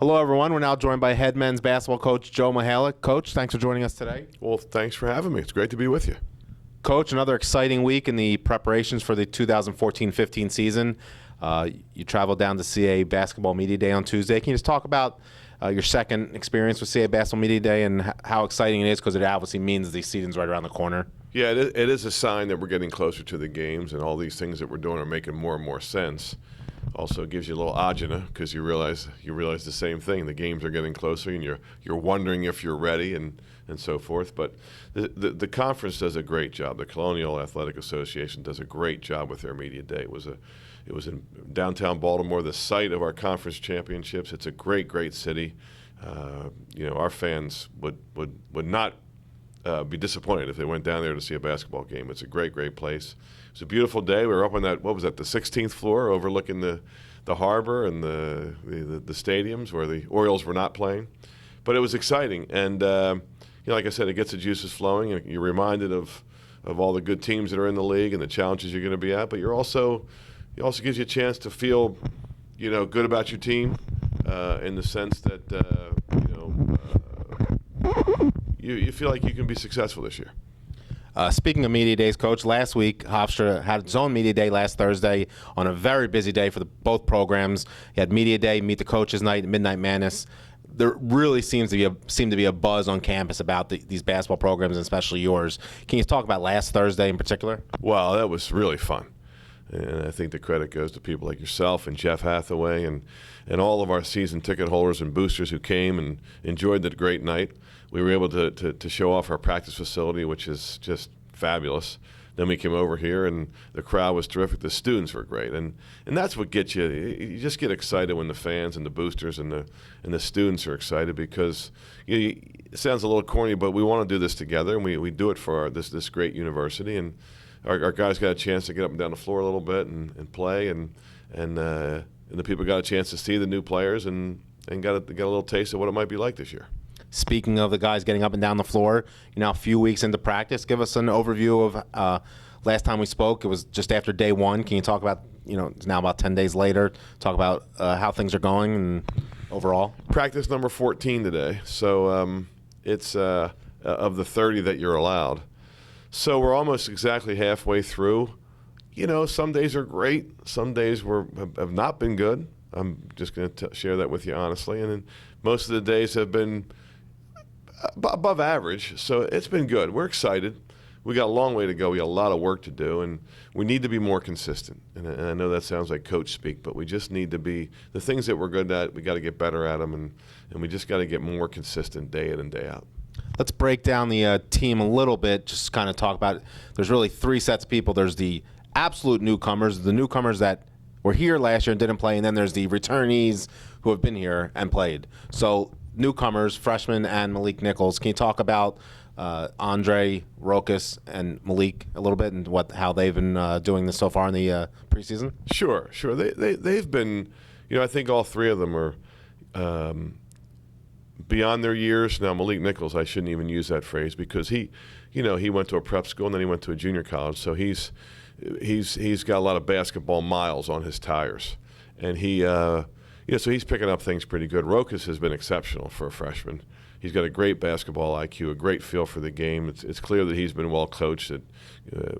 Hello, everyone. We're now joined by head men's basketball coach Joe Mihalich. Coach, thanks for joining us today. Well, thanks for having me. It's great to be with you. Coach, another exciting week in the preparations for the 2014-15 season. You traveled down to CA Basketball Media Day on Tuesday. Can you just talk about your second experience with CA Basketball Media Day and how exciting it is, because it obviously means the season's right around the corner? Yeah, it is a sign that we're getting closer to the games, and all these things that we're doing are making more and more sense. Also gives you a little agita because you realize the same thing. The games are getting closer, and you're wondering if you're ready and so forth. But the conference does a great job. The Colonial Athletic Association does a great job with their media day. It was in downtown Baltimore, the site of our conference championships. It's a great city. Our fans would not be disappointed if they went down there to see a basketball game. It's a great place. It was a beautiful day. We were up on that, what was that, the 16th floor, overlooking the harbor and the stadiums where the Orioles were not playing. But it was exciting, and like I said, it gets the juices flowing. You're reminded of all the good teams that are in the league and the challenges you're going to be at. But it also gives you a chance to feel, good about your team, in the sense that you feel like you can be successful this year. Speaking of media days, Coach, last week Hofstra had its own media day last Thursday on a very busy day for both programs. You had media day, meet the coaches night, Midnight Madness. There really seemed to be a buzz on campus about these basketball programs, and especially yours. Can you talk about last Thursday in particular? Well, that was really fun. And I think the credit goes to people like yourself and Jeff Hathaway and all of our season ticket holders and boosters who came and enjoyed that great night. We were able to show off our practice facility, which is just fabulous. Then we came over here, and the crowd was terrific. The students were great, and that's what gets you. You just get excited when the fans and the boosters and the students are excited, because it sounds a little corny, but we want to do this together, and we do it for this great university. And our guys got a chance to get up and down the floor a little bit and play, and the people got a chance to see the new players and got a little taste of what it might be like this year. Speaking of the guys getting up and down the floor, a few weeks into practice, give us an overview of last time we spoke. It was just after day one. Can you talk about, it's now about 10 days later, talk about how things are going and overall? Practice number 14 today. So it's of the 30 that you're allowed. So we're almost exactly halfway through. Some days are great. Some days have not been good. I'm just going to share that with you honestly. And then most of the days have been above average, so it's been good. We're excited. We got a long way to go. We got a lot of work to do, and we need to be more consistent. And I know that sounds like coach speak, but we just need to be the things that we're good at. We got to get better at them, and we just got to get more consistent day in and day out. Let's break down the team a little bit. Just kind of talk about it. There's really three sets of people. There's the absolute newcomers, the newcomers that were here last year and didn't play, and then there's the returnees who have been here and played. So newcomers, freshman and Malik Nichols. Can you talk about Andre, Rokas, and Malik a little bit, and how they've been doing this so far in the preseason? Sure. They've been, I think all three of them are beyond their years. Now, Malik Nichols, I shouldn't even use that phrase, because he went to a prep school and then he went to a junior college, so he's got a lot of basketball miles on his tires, and so he's picking up things pretty good. Rokas has been exceptional for a freshman. He's got a great basketball IQ, a great feel for the game. It's clear that he's been well coached at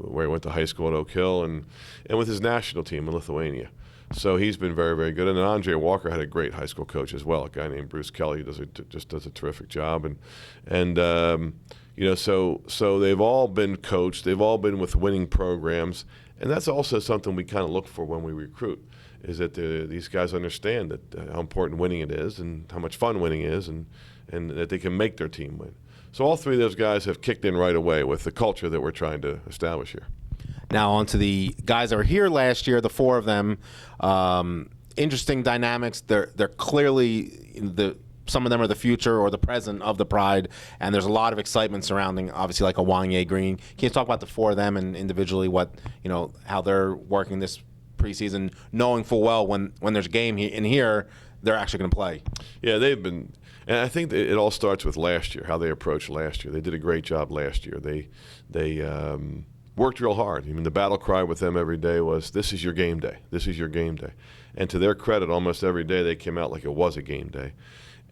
where he went to high school at Oak Hill and with his national team in Lithuania. So he's been very good. And then Andre Walker had a great high school coach as well, a guy named Bruce Kelly, who just does a terrific job. So they've all been coached. They've all been with winning programs, and that's also something we kind of look for when we recruit, is that these guys understand that how important winning it is and how much fun winning is, and that they can make their team win. So all three of those guys have kicked in right away with the culture that we're trying to establish here. Now on to the guys that were here last year, the four of them. Interesting dynamics. They're clearly some of them are the future or the present of the Pride, and there's a lot of excitement surrounding, obviously, like a Wanye Green. Can you talk about the four of them and individually how they're working this preseason, knowing full well when there's a game in here, they're actually going to play? Yeah, they've been, and I think it all starts with last year, how they approached last year. They did a great job last year. They worked real hard. I mean, the battle cry with them every day was, "This is your game day. This is your game day." And to their credit, almost every day they came out like it was a game day.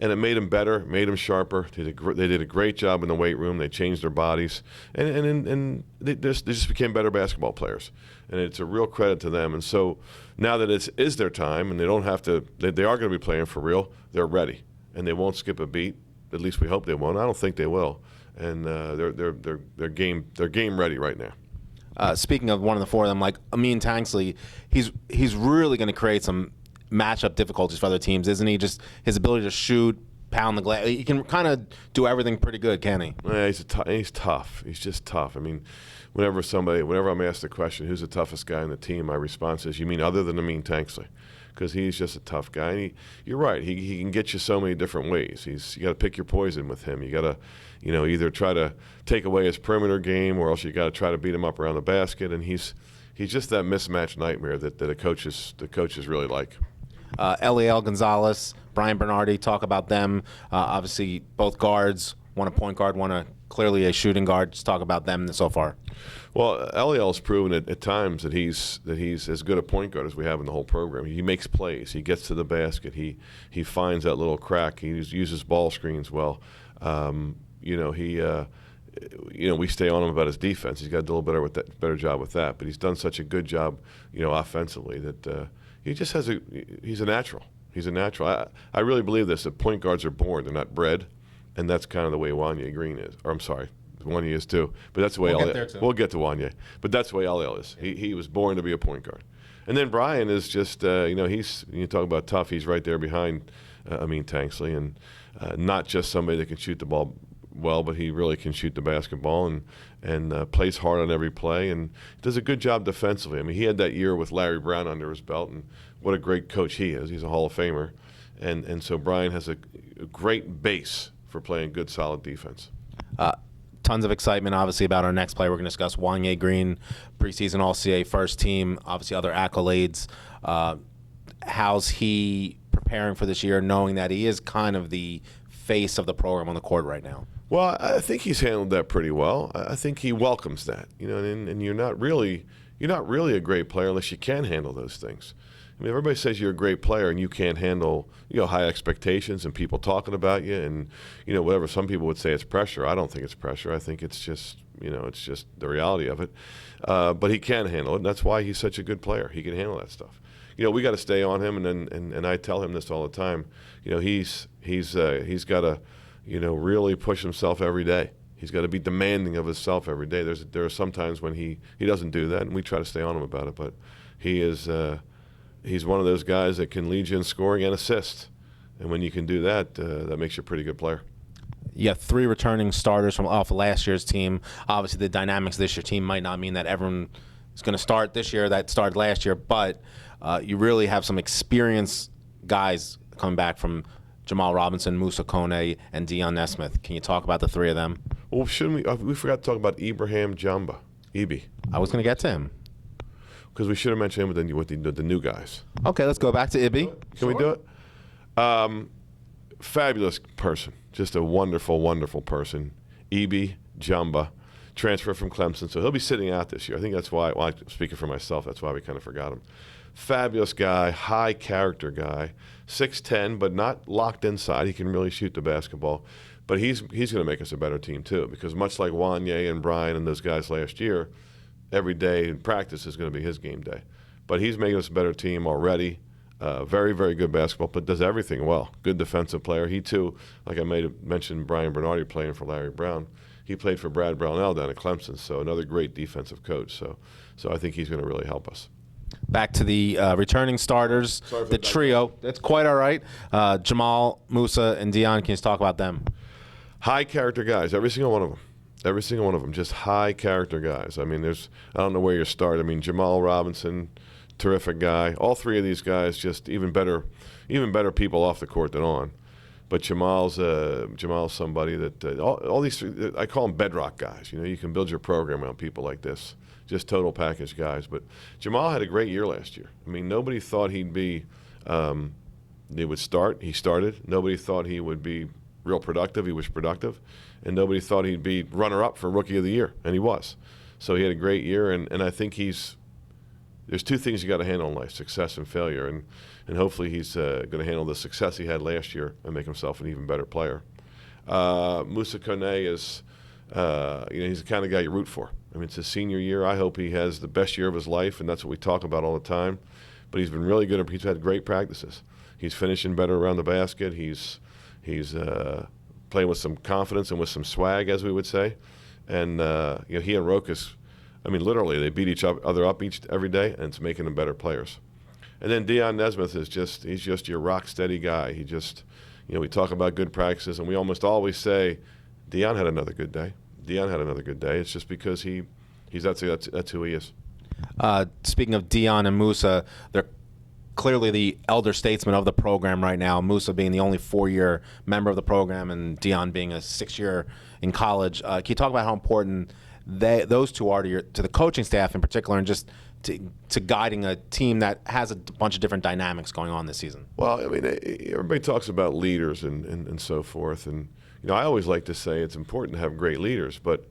And it made them better, made them sharper. They did a great job in the weight room. They changed their bodies, and they just became better basketball players. And it's a real credit to them. And so now that it is their time, and they don't have to, they are going to be playing for real. They're ready, and they won't skip a beat. At least we hope they won't. I don't think they will. And they're game ready right now. Speaking of one of the four of them, like Amin Tanksley, he's really going to create some matchup difficulties for other teams, isn't he? Just his ability to shoot, pound the glass. He can kind of do everything pretty good, can he? Yeah, he's tough. He's just tough. I mean, whenever I'm asked the question, who's the toughest guy on the team, my response is, you mean other than Amin Tanksley? Because he's just a tough guy. And you're right. He can get you so many different ways. You got to pick your poison with him. You got to, either try to take away his perimeter game, or else you got to try to beat him up around the basket. And he's just that mismatch nightmare that the coaches really like. Eliel Gonzalez, Brian Bernardi, talk about them. Obviously, both guards, one a point guard, one clearly a shooting guard. Just talk about them so far. Well, Eliel's proven at times that he's as good a point guard as we have in the whole program. He makes plays. He gets to the basket. He finds that little crack. He uses ball screens well. We stay on him about his defense. He's got to do a little better job with that. But he's done such a good job, offensively that he's a natural. He's a natural. I really believe this, that point guards are born. They're not bred. And that's kind of the way Wanye Green is. Or I'm sorry, Wanye is too. But that's the way we'll get to Wanye. But that's the way Eliel is. He was born to be a point guard. And then Brian is just, you talk about tough, he's right there behind Amin Tanksley. And not just somebody that can shoot the ball well, but he really can shoot the basketball and plays hard on every play and does a good job defensively. I mean, he had that year with Larry Brown under his belt, and what a great coach he is. He's a Hall of Famer. And so Brian has a great base for playing good, solid defense. Tons of excitement, obviously, about our next player. We're going to discuss Wanye Green, preseason All-CA first team, obviously other accolades. How's he preparing for this year, knowing that he is kind of the face of the program on the court right now? Well, I think he's handled that pretty well. I think he welcomes that, and you're not really a great player unless you can handle those things. I mean, everybody says you're a great player and you can't handle, high expectations and people talking about you and, whatever. Some people would say it's pressure. I don't think it's pressure. I think it's just, it's just the reality of it. But he can handle it, and that's why he's such a good player. He can handle that stuff. We got to stay on him, and I tell him this all the time. He's got to, really push himself every day. He's got to be demanding of himself every day. There are some times when he doesn't do that, and we try to stay on him about it. But he is. He's one of those guys that can lead you in scoring and assist. And when you can do that, that makes you a pretty good player. You have 3 returning starters from off last year's team. Obviously, the dynamics of this year's team might not mean that everyone is going to start this year that started last year, but you really have some experienced guys coming back from Jamal Robinson, Musa Kone, and Dion Nesmith. Can you talk about the 3 of them? Well, shouldn't we? We forgot to talk about Ibrahim Jamba, Ibi. I was going to get to him. Because we should have mentioned him with the new guys. Okay, let's go back to Ibi. Can we do it? Fabulous person. Just a wonderful, wonderful person. Ibi Jamba, transfer from Clemson. So he'll be sitting out this year. I think that's why, speaking for myself, that's why we kind of forgot him. Fabulous guy, high character guy, 6'10", but not locked inside. He can really shoot the basketball. But he's going to make us a better team, too, because much like Wanye and Brian and those guys last year, every day in practice is going to be his game day. But he's making us a better team already. Very, very good basketball, but does everything well. Good defensive player. He, too, like I mentioned Brian Bernardi playing for Larry Brown. He played for Brad Brownell down at Clemson, so another great defensive coach. So I think he's going to really help us. Back to the returning starters, the trio. That's quite all right. Jamal, Musa, and Dion, can you talk about them? High character guys, every single one of them. Every single one of them, just high character guys. I mean, I don't know where you start. I mean, Jamal Robinson, terrific guy. All 3 of these guys, just even better people off the court than on. But Jamal's somebody that all these, I call them bedrock guys. You can build your program around people like this, just total package guys. But Jamal had a great year last year. I mean, nobody thought he would start. He started. Nobody thought he would be real productive. He was productive. And nobody thought he'd be runner-up for Rookie of the Year, and he was. So he had a great year, and I think there's two things you got to handle in life: success and failure, and hopefully he's going to handle the success he had last year and make himself an even better player. Musa Kone is, he's the kind of guy you root for. I mean, it's his senior year. I hope he has the best year of his life, and that's what we talk about all the time. But he's been really good. He's had great practices. He's finishing better around the basket. He's playing with some confidence and with some swag, as we would say. And he and Rokas, I mean, literally, they beat each other up every day, and it's making them better players. And then Dion Nesmith he's just your rock steady guy. He just, we talk about good practices, and we almost always say, Dion had another good day. Dion had another good day. It's just because that's who he is. Speaking of Dion and Musa, they're clearly the elder statesmen of the program right now. Musa being the only 4-year member of the program, and Dion being a 6-year in college. Can you talk about how important those two are to the coaching staff in particular, and just to guiding a team that has a bunch of different dynamics going on this season? Well, I mean, everybody talks about leaders and so forth, and I always like to say it's important to have great leaders, but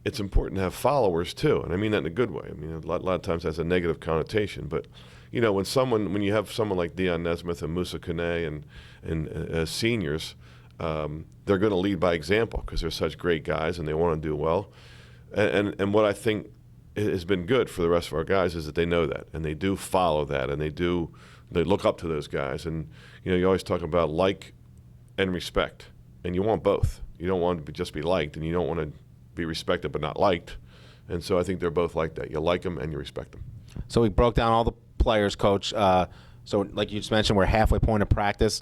it's important to have followers too, and I mean that in a good way. I mean, a lot of times that's a negative connotation, but when you have someone like Dion Nesmith and Musa Kone and seniors, they're going to lead by example because they're such great guys and they want to do well. And what I think has been good for the rest of our guys is that they know that and they do follow that and they look up to those guys. And you always talk about like and respect, and you want both. You don't want to just be liked, and you don't want to be respected but not liked. And so I think they're both like that. You like them and you respect them. So we broke down all the players, Coach. So like you just mentioned, we're halfway point of practice.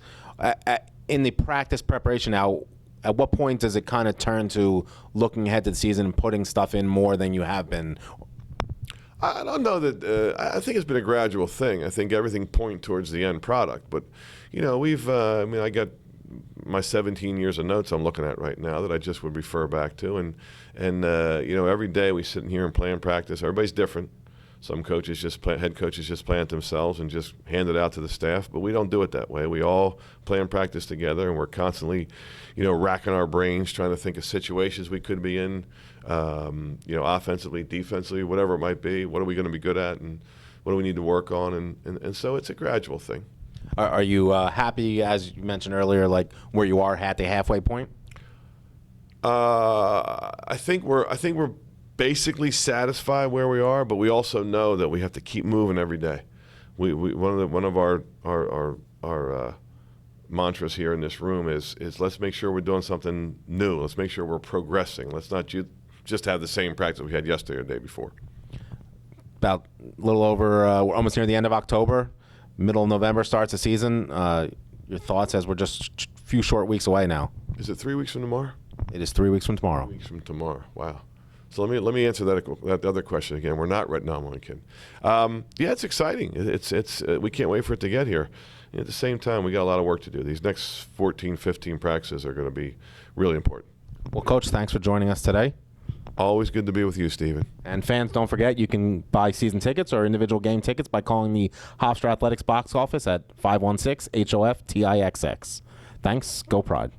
In the practice preparation now, at what point does it kind of turn to looking ahead to the season and putting stuff in more than you have been? I don't know that. I think it's been a gradual thing. I think everything points towards the end product. But, I got my 17 years of notes I'm looking at right now that I just would refer back to. And every day we sit in here and play in practice. Everybody's different. Some coaches head coaches just plan it themselves and just hand it out to the staff, but we don't do it that way. We all play and practice together, and we're constantly, racking our brains trying to think of situations we could be in, offensively, defensively, whatever it might be. What are we going to be good at, and what do we need to work on? And so it's a gradual thing. Are you happy, as you mentioned earlier, like where you are at the halfway point? I think we're basically satisfied where we are, but we also know that we have to keep moving every day. One of our mantras here in this room is let's make sure we're doing something new. Let's make sure we're progressing. Let's not just have the same practice we had yesterday or the day before. About a little over, we're almost near the end of October. Middle of November starts the season. Your thoughts as we're just a few short weeks away now? Is it 3 weeks from tomorrow? It is 3 weeks from tomorrow. 3 weeks from tomorrow. Wow. So let me answer that other question again. We're not right now. I'm only kidding. It's exciting. It's we can't wait for it to get here. At the same time, we got a lot of work to do. These next 14, 15 practices are going to be really important. Well, Coach, thanks for joining us today. Always good to be with you, Stephen. And fans, don't forget, you can buy season tickets or individual game tickets by calling the Hofstra Athletics box office at 516-HOF-TIXX. Thanks. Go Pride.